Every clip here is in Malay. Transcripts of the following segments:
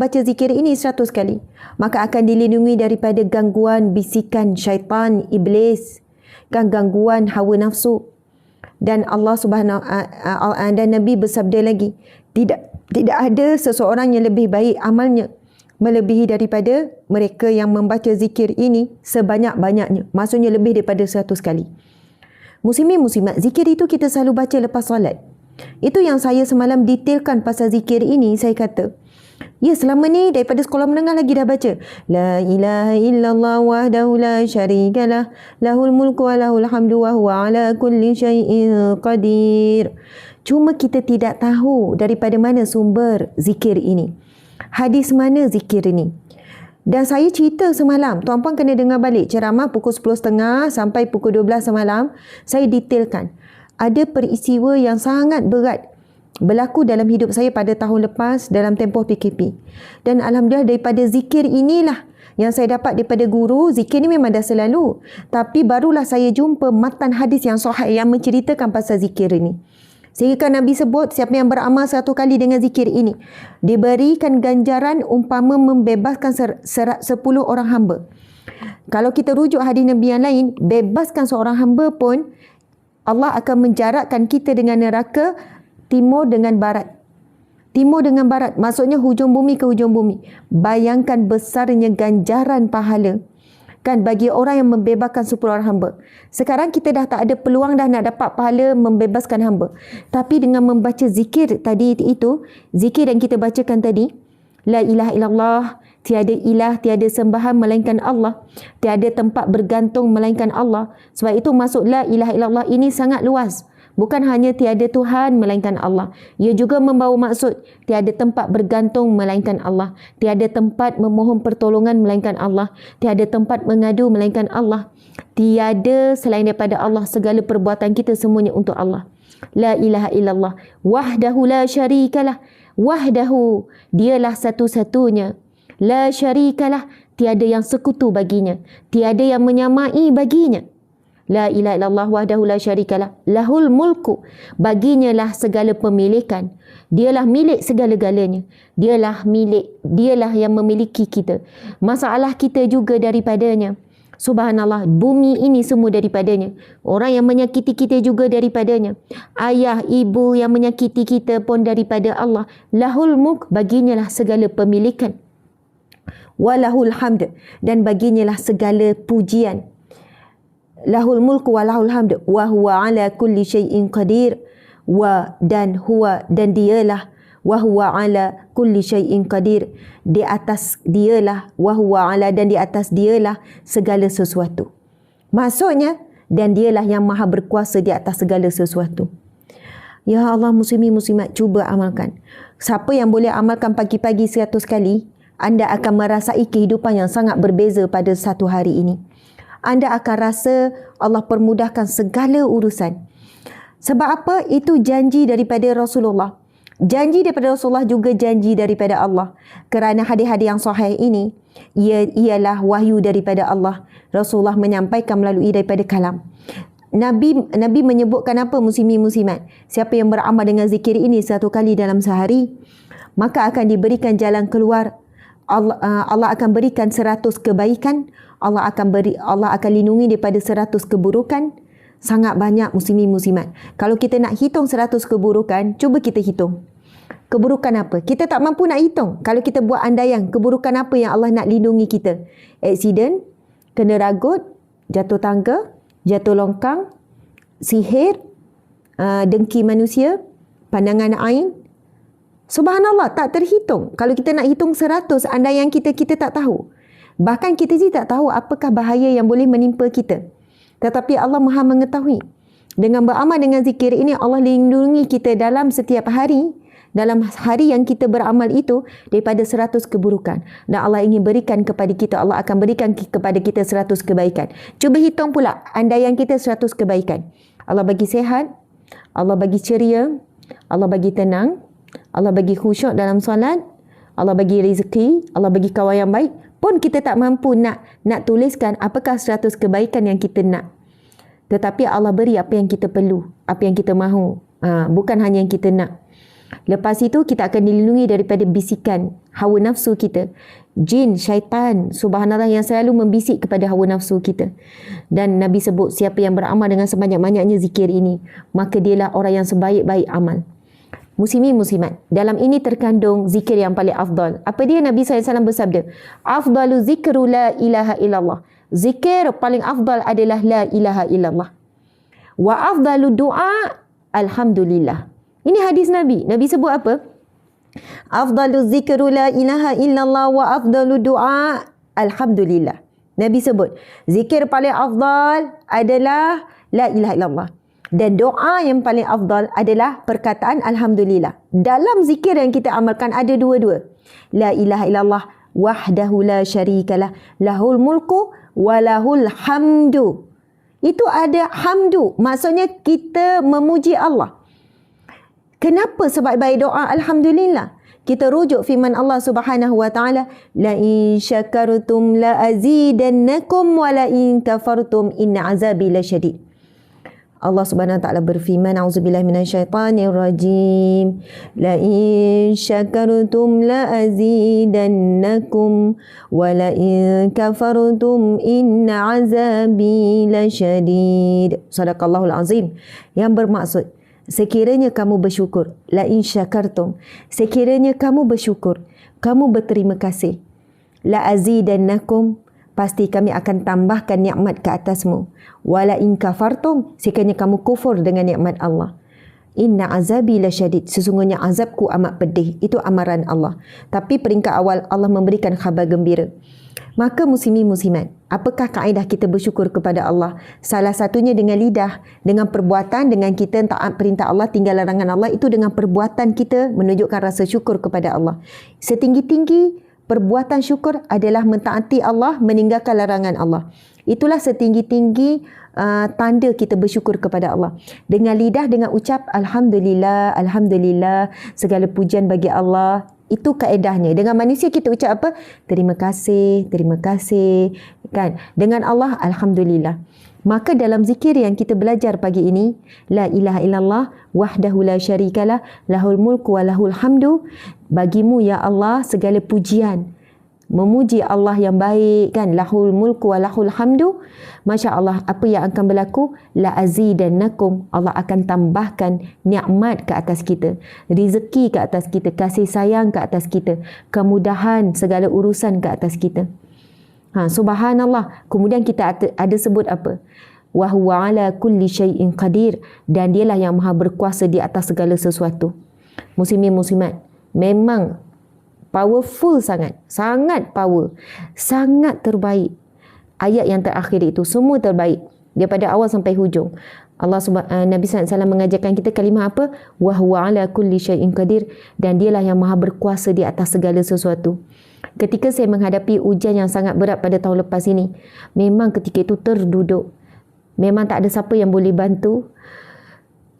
membaca zikir ini 100 kali, maka akan dilindungi daripada gangguan bisikan syaitan, iblis, gangguan hawa nafsu. Dan Allah Subhanahu dan Nabi bersabda lagi, tidak ada seseorang yang lebih baik amalnya melebihi daripada mereka yang membaca zikir ini sebanyak-banyaknya. Maksudnya lebih daripada 100 kali. Muslimin muslimat, zikir itu kita selalu baca lepas solat. Itu yang saya semalam detailkan pasal zikir ini. Saya kata, ya selama ni daripada sekolah menengah lagi dah baca. La ilaha illallah wahdahu la syarikalah, lahul mulku wa lahul hamdu wa huwa ala kulli syai'in qadir. Cuma kita tidak tahu daripada mana sumber zikir ini. Hadis mana zikir ini. Dan saya cerita semalam, tuan-puan kena dengar balik ceramah pukul 10.30 sampai pukul 12 semalam. Saya detailkan. Ada peristiwa yang sangat berat berlaku dalam hidup saya pada tahun lepas dalam tempoh PKP. Dan alhamdulillah daripada zikir inilah yang saya dapat daripada guru. Zikir ni memang dah selalu, tapi barulah saya jumpa matan hadis yang sahih yang menceritakan pasal zikir ini. Sehingga Nabi sebut, siapa yang beramal 100 kali dengan zikir ini, diberikan ganjaran umpama membebaskan 10 orang hamba. Kalau kita rujuk hadis Nabi yang lain, bebaskan seorang hamba pun Allah akan menjarakkan kita dengan neraka timur dengan barat. Timur dengan barat, maksudnya hujung bumi ke hujung bumi. Bayangkan besarnya ganjaran pahala kan bagi orang yang membebaskan 10 orang hamba. Sekarang kita dah tak ada peluang dah nak dapat pahala membebaskan hamba. Tapi dengan membaca zikir tadi itu, zikir yang kita bacakan tadi, la ilaha illallah, tiada ilah, tiada sembahan melainkan Allah, tiada tempat bergantung melainkan Allah. Sebab itu masuk la ilaha illallah ini sangat luas. Bukan hanya tiada Tuhan melainkan Allah. Ia juga membawa maksud tiada tempat bergantung melainkan Allah. Tiada tempat memohon pertolongan melainkan Allah. Tiada tempat mengadu melainkan Allah. Tiada selain daripada Allah. Segala perbuatan kita semuanya untuk Allah. La ilaha illallah. Wahdahu la syarikalah. Wahdahu. Dialah satu-satunya. La syarikalah. Tiada yang sekutu baginya. Tiada yang menyamai baginya. La ilaha illallah wahdahu la syarikalah, lahul mulku, baginya lah segala pemilikan. Dialah milik segala-galanya. Dialah yang memiliki kita. Masalah kita juga daripadanya. Subhanallah, bumi ini semua daripadanya. Orang yang menyakiti kita juga daripadanya. Ayah, ibu yang menyakiti kita pun daripada Allah. Lahul mulk, baginya lah segala pemilikan. Walahul hamd, dan baginya lah segala pujian. Lahul mulku wa lahul hamd wa huwa ala kulli syai'in qadir. Dan dialah wa huwa ala kulli syai'in qadir, di atas dialah, wa huwa ala, dan di atas dialah segala sesuatu. Maksudnya, dan dialah yang maha berkuasa di atas segala sesuatu. Ya Allah, muslimin muslimat, cuba amalkan. Siapa yang boleh amalkan pagi-pagi 100 kali, anda akan merasai kehidupan yang sangat berbeza pada satu hari ini. Anda akan rasa Allah permudahkan segala urusan. Sebab apa? Itu janji daripada Rasulullah. Janji daripada Rasulullah juga janji daripada Allah. Kerana hadis-hadis yang sahih ini, ialah wahyu daripada Allah. Rasulullah menyampaikan melalui daripada kalam. Nabi menyebutkan apa, muslimin muslimat? Siapa yang beramal dengan zikir ini 1 kali dalam sehari, maka akan diberikan jalan keluar. Allah akan berikan 100 kebaikan. Allah akan lindungi daripada 100 keburukan. Sangat banyak, muslimin muslimat. Kalau kita nak hitung 100 keburukan, cuba kita hitung. Keburukan apa? Kita tak mampu nak hitung. Kalau kita buat andaian, keburukan apa yang Allah nak lindungi kita? Aksiden, kena ragut, jatuh tangga, jatuh longkang, sihir, dengki manusia, pandangan ain. Subhanallah, tak terhitung. Kalau kita nak hitung 100 andaian kita tak tahu. Bahkan kita tidak tahu apakah bahaya yang boleh menimpa kita. Tetapi Allah Maha mengetahui. Dengan beramal dengan zikir ini, Allah lindungi kita dalam setiap hari, dalam hari yang kita beramal itu, daripada 100 keburukan. Dan Allah ingin berikan kepada kita, Allah akan berikan kepada kita 100 kebaikan. Cuba hitung pula andaian kita 100 kebaikan. Allah bagi sihat, Allah bagi ceria, Allah bagi tenang, Allah bagi khusyuk dalam solat, Allah bagi rezeki, Allah bagi kawan yang baik. Pun kita tak mampu nak tuliskan apakah 100 kebaikan yang kita nak. Tetapi Allah beri apa yang kita perlu, apa yang kita mahu. Bukan hanya yang kita nak. Lepas itu kita akan dilindungi daripada bisikan hawa nafsu kita. Jin, syaitan, subhanallah, yang selalu membisik kepada hawa nafsu kita. Dan Nabi sebut siapa yang beramal dengan sebanyak-banyaknya zikir ini, maka dialah orang yang sebaik-baik amal. Muslimin muslimat, dalam ini terkandung zikir yang paling afdal. Apa dia? Nabi SAW bersabda, afdalu zikru la ilaha illallah. Zikir paling afdal adalah la ilaha illallah. Wa afdalu doa alhamdulillah. Ini hadis Nabi. Nabi sebut apa? Afdalu zikru la ilaha illallah wa afdalu doa alhamdulillah. Nabi sebut zikir paling afdal adalah la ilaha illallah. Dan doa yang paling afdal adalah perkataan alhamdulillah. Dalam zikir yang kita amalkan ada dua-dua. La ilaha illallah wahdahu la syarikalah lahul mulku wa lahul hamdu. Itu ada hamdu. Maksudnya kita memuji Allah. Kenapa sebaik-baik doa alhamdulillah? Kita rujuk firman Allah Subhanahu wa taala, la in syakartum la azidannakum wa la in kafartum inna azabi lasyadid. Allah Subhanahu wa taala berfirman, auzubillahi minasyaitanir rajim, la in syakartum la azidannakum wa la in kafartum inna azabi lasyadid. Sadaqallahul azim. Yang bermaksud, sekiranya kamu bersyukur, la in syakartum, sekiranya kamu bersyukur, kamu berterima kasih, la azidannakum, pasti kami akan tambahkan nikmat ke atasmu. Wala in kafartum, sekiranya kamu kufur dengan nikmat Allah, inna azabi lasyadid, sesungguhnya azabku amat pedih. Itu amaran Allah. Tapi peringkat awal Allah memberikan khabar gembira. Maka muslimin muslimat, apakah kaedah kita bersyukur kepada Allah? Salah satunya dengan lidah, dengan perbuatan, dengan kita taat perintah Allah, tinggal larangan Allah. Itu dengan perbuatan kita menunjukkan rasa syukur kepada Allah. Setinggi-tinggi perbuatan syukur adalah mentaati Allah, meninggalkan larangan Allah. Itulah setinggi-tinggi tanda kita bersyukur kepada Allah. Dengan lidah, dengan ucap alhamdulillah, alhamdulillah, segala pujian bagi Allah. Itu kaedahnya. Dengan manusia kita ucap apa? Terima kasih, kan? Dengan Allah alhamdulillah. Maka dalam zikir yang kita belajar pagi ini, la ilaha illallah wahdahu la syarikalah lahul mulku wa lahul hamdu, bagimu ya Allah segala pujian. Memuji Allah yang baik, kan? Lahul mulku wa lahul hamdu. Masya Allah, apa yang akan berlaku? La azidannakum, Allah akan tambahkan nikmat ke atas kita, rezeki ke atas kita, kasih sayang ke atas kita, kemudahan segala urusan ke atas kita. Subhanallah. Kemudian kita ada sebut apa? Wa huwa ala kulli syai'in qadir, dan dialah yang maha berkuasa di atas segala sesuatu. Muslimin muslimat, memang powerful sangat, sangat power, sangat terbaik. Ayat yang terakhir itu semua terbaik daripada awal sampai hujung. Nabi SAW mengajarkan kita kalimah apa? Wa huwa ala kulli syai'in qadir, dan dialah yang maha berkuasa di atas segala sesuatu. Ketika saya menghadapi ujian yang sangat berat pada tahun lepas ini, memang ketika itu terduduk. Memang tak ada siapa yang boleh bantu.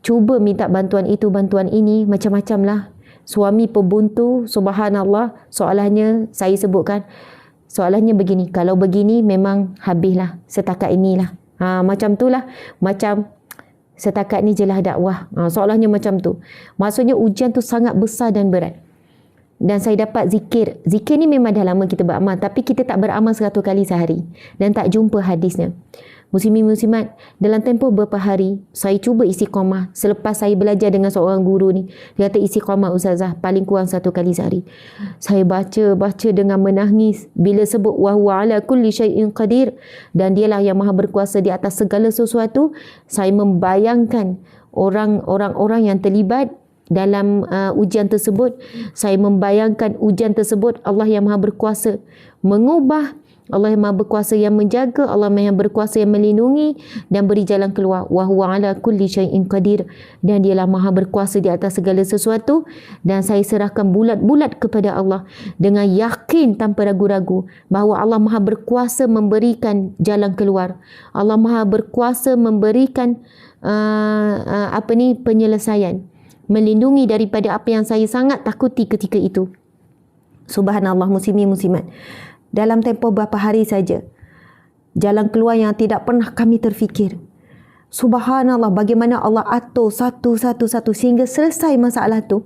Cuba minta bantuan itu, bantuan ini, macam-macam lah. Suami pembuntu, subhanallah. Soalannya saya sebutkan, soalannya begini, kalau begini memang habislah, setakat inilah. Macam tu lah, macam setakat ni je lah dakwah. Soalannya macam tu. Maksudnya ujian tu sangat besar dan berat. Dan saya dapat zikir. Zikir ni memang dah lama kita beramal, tapi kita tak beramal 100 kali sehari dan tak jumpa hadisnya. Muslimin muslimat, dalam tempoh beberapa hari saya cuba istiqamah. Selepas saya belajar dengan seorang guru ni, dia kata istiqamah ustazah paling kurang 1 kali sehari. Saya baca dengan menangis bila sebut wa huwa ala kulli syai'in qadir, dan dialah yang maha berkuasa di atas segala sesuatu. Saya membayangkan orang-orang yang terlibat dalam ujian tersebut. Saya membayangkan ujian tersebut, Allah yang maha berkuasa mengubah, Allah yang maha berkuasa yang menjaga, Allah yang berkuasa yang melindungi dan beri jalan keluar. Wa huwa ala kulli syai'in qadir, dan dialah maha berkuasa di atas segala sesuatu. Dan saya serahkan bulat-bulat kepada Allah dengan yakin tanpa ragu-ragu bahawa Allah maha berkuasa memberikan jalan keluar. Allah maha berkuasa memberikan penyelesaian, melindungi daripada apa yang saya sangat takuti ketika itu. Subhanallah muslimin muslimat. Dalam tempoh beberapa hari saja, jalan keluar yang tidak pernah kami terfikir. Subhanallah, bagaimana Allah atur satu sehingga selesai masalah tu.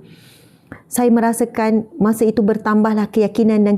saya merasakan masa itu bertambahlah keyakinan dan